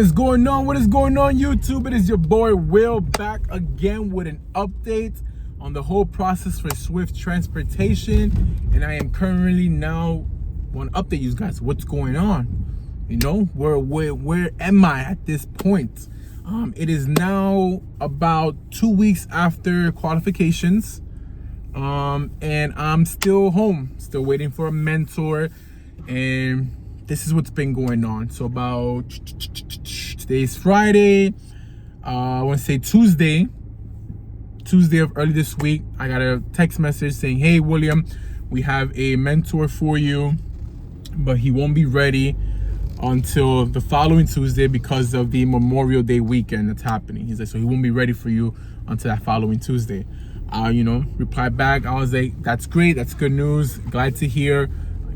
What is going on, YouTube? It is your boy Will back again with an update on the whole process for Swift transportation, and I am currently now want to update you guys what's going on. You know, where am I at this point? It is now about 2 weeks after qualifications, and I'm still home, still waiting for a mentor, and this is what's been going on. So about today's Friday, I want to say Tuesday of early this week, I got a text message saying, hey William, we have a mentor for you, but he won't be ready until the following Tuesday because of the Memorial Day weekend that's happening. He's like, so he won't be ready for you until that following Tuesday. Replied back, I was like, that's great, that's good news, glad to hear.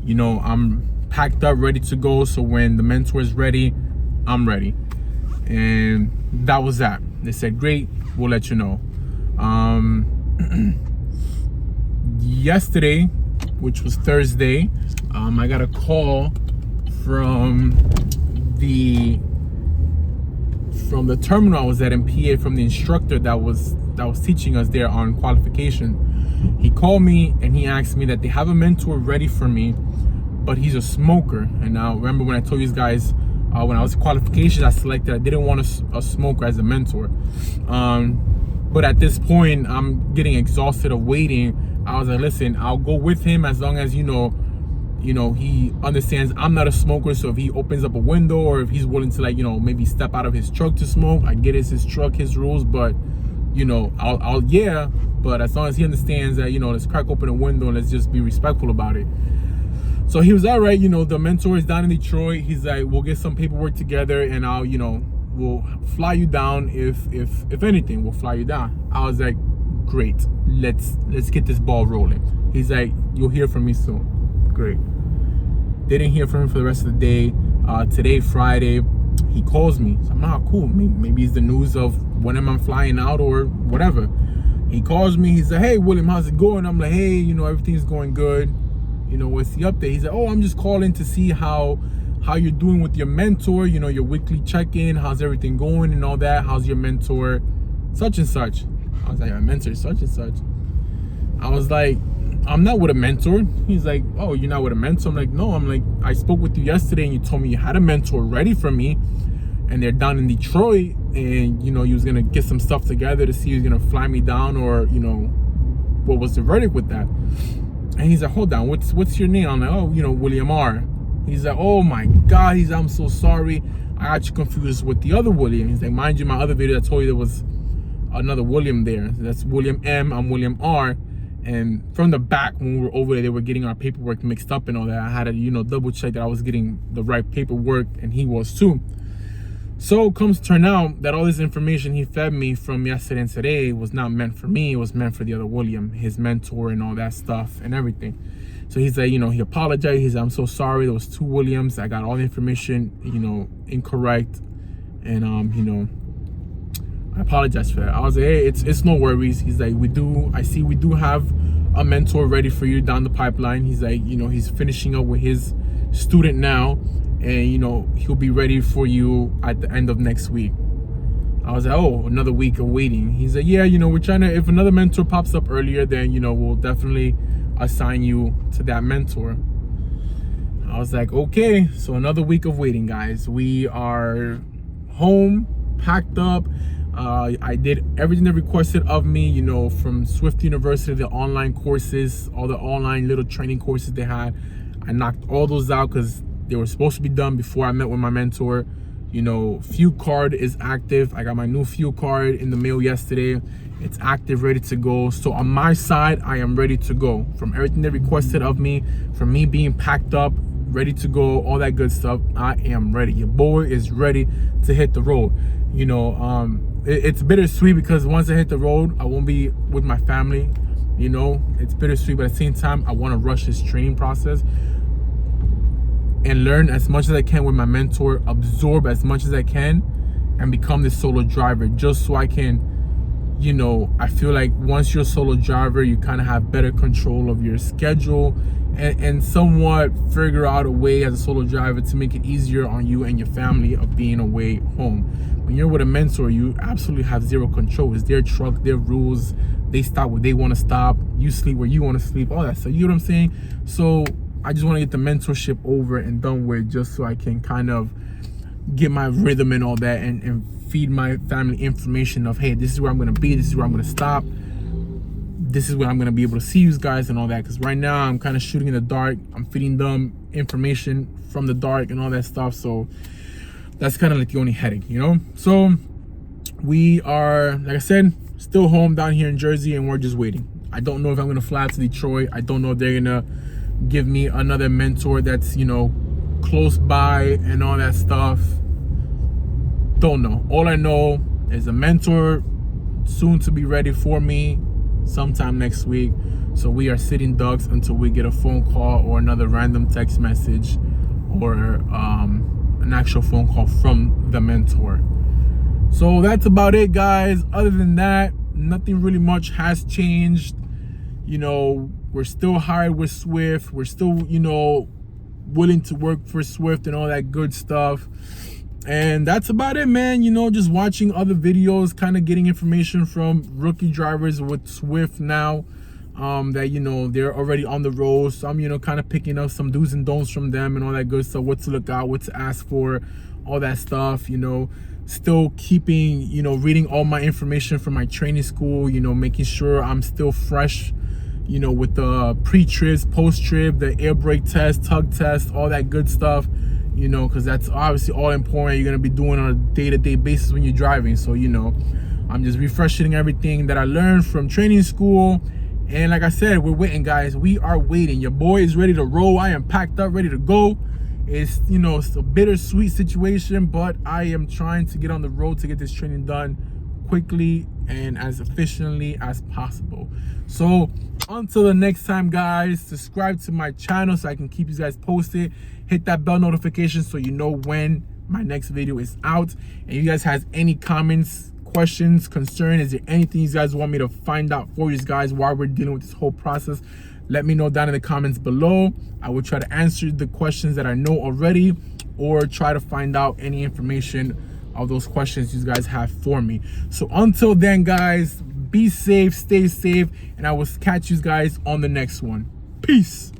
I'm packed up, ready to go, so when the mentor is ready, I'm ready. And that was that. They said, great, we'll let you know. Yesterday, which was Thursday, I got a call from the terminal I was at in PA, from the instructor that was teaching us there on qualification. He called me and he asked me that they have a mentor ready for me, but he's a smoker. And now, remember when I told you guys when I was qualifications, I selected I didn't want a smoker as a mentor. But at this point, I'm getting exhausted of waiting. I was like, listen, I'll go with him as long as he understands I'm not a smoker. So if he opens up a window, or if he's willing to maybe step out of his truck to smoke, I get it's his truck, his rules, but I'll yeah. But as long as he understands that let's crack open a window and let's just be respectful about it. So he was all right. The mentor is down in Detroit. He's like, we'll get some paperwork together and I'll we'll fly you down. If anything, we'll fly you down. I was like, great, let's get this ball rolling. He's like, you'll hear from me soon. Great. Didn't hear from him for the rest of the day. Today, Friday, he calls me. So I'm not cool. Maybe it's the news of when am I flying out or whatever. He calls me. He's like, hey William, how's it going? I'm like, hey, everything's going good. What's the update? He's like, oh, I'm just calling to see how you're doing with your mentor, your weekly check-in, how's everything going and all that. How's your mentor such and such? I was like, my mentor is such and such. I was like, I'm not with a mentor. He's like, oh, you're not with a mentor? I'm like, no. I'm like, I spoke with you yesterday and you told me you had a mentor ready for me, and they're down in Detroit, and you was gonna get some stuff together to see who's gonna fly me down, or what was the verdict with that. And he's like, hold on, what's your name? I'm like, oh, William R. He's like, oh my God. He's like, I'm so sorry, I got you confused with the other William. He's like, mind you, my other video I told you there was another William there. That's William M, I'm William R. And from the back, when we were over there, they were getting our paperwork mixed up and all that. I had to, double check that I was getting the right paperwork, and he was too. So it comes to turn out that all this information he fed me from yesterday and today was not meant for me. It was meant for the other William, his mentor and all that stuff and everything. So he's like, he apologized. He's like, I'm so sorry. There was two Williams. I got all the information, incorrect. And, I apologize for that. I was like, hey, it's no worries. He's like, I see we do have a mentor ready for you down the pipeline. He's like, he's finishing up with his student now, and he'll be ready for you at the end of next week. I was like, oh, another week of waiting. He's like, yeah, we're trying to, if another mentor pops up earlier, then we'll definitely assign you to that mentor. I was like, okay. So another week of waiting, guys. We are home, packed up. I did everything they requested of me, from Swift University, the online courses, all the online little training courses they had. I knocked all those out because they were supposed to be done before I met with my mentor. Fuel card is active. I got my new fuel card in the mail yesterday. It's active, ready to go. So on my side, I am ready to go. From everything they requested of me, from me being packed up, ready to go, all that good stuff, I am ready. Your boy is ready to hit the road. It's bittersweet because once I hit the road, I won't be with my family. It's bittersweet, but at the same time, I want to rush this training process and learn as much as I can with my mentor, absorb as much as I can, and become this solo driver, just so I can you know, I feel like once you're a solo driver, you kind of have better control of your schedule and somewhat figure out a way as a solo driver to make it easier on you and your family of being away home. When you're with a mentor, you absolutely have zero control. It's their truck, their rules. They stop where they want to stop. You sleep where you want to sleep, all that stuff. You know what I'm saying? So I just want to get the mentorship over and done with, just so I can kind of get my rhythm and all that, and feed my family information of, hey, this is where I'm going to be, this is where I'm going to stop, this is where I'm going to be able to see you guys and all that. Because right now I'm kind of shooting in the dark. I'm feeding them information from the dark and all that stuff. So that's kind of like the only headache, you know? So we are, like I said, still home down here in Jersey, and we're just waiting. I don't know if I'm going to fly to Detroit. I don't know if they're going to give me another mentor that's, you know, close by and all that stuff. Don't know. All I know is a mentor soon to be ready for me sometime next week. So we are sitting ducks until we get a phone call or another random text message or an actual phone call from the mentor. So that's about it, guys. Other than that, nothing really much has changed. You know, we're still hired with Swift. We're still, you know, willing to work for Swift and all that good stuff. And that's about it, man. You know, just watching other videos, kind of getting information from rookie drivers with Swift now, that, you know, they're already on the road. So I'm, you know, kind of picking up some do's and don'ts from them and all that good stuff, what to look out, what to ask for, all that stuff, you know. Still keeping, you know, reading all my information from my training school, you know, making sure I'm still fresh, you know, with the pre-trips, post-trip, the air brake test, tug test, all that good stuff, you know, because that's obviously all important. You're going to be doing on a day-to-day basis when you're driving. So, you know, I'm just refreshing everything that I learned from training school. And like I said, we're waiting, guys. We are waiting. Your boy is ready to roll. I am packed up, ready to go. It's, you know, it's a bittersweet situation, but I am trying to get on the road to get this training done quickly and as efficiently as possible. So until the next time, guys, subscribe to my channel so I can keep you guys posted. Hit that bell notification so you know when my next video is out. And you guys has any comments, questions, concern, is there anything you guys want me to find out for you guys while we're dealing with this whole process, let me know down in the comments below. I will try to answer the questions that I know already, or try to find out any information of those questions you guys have for me. So until then, guys, be safe, stay safe, and I will catch you guys on the next one. Peace.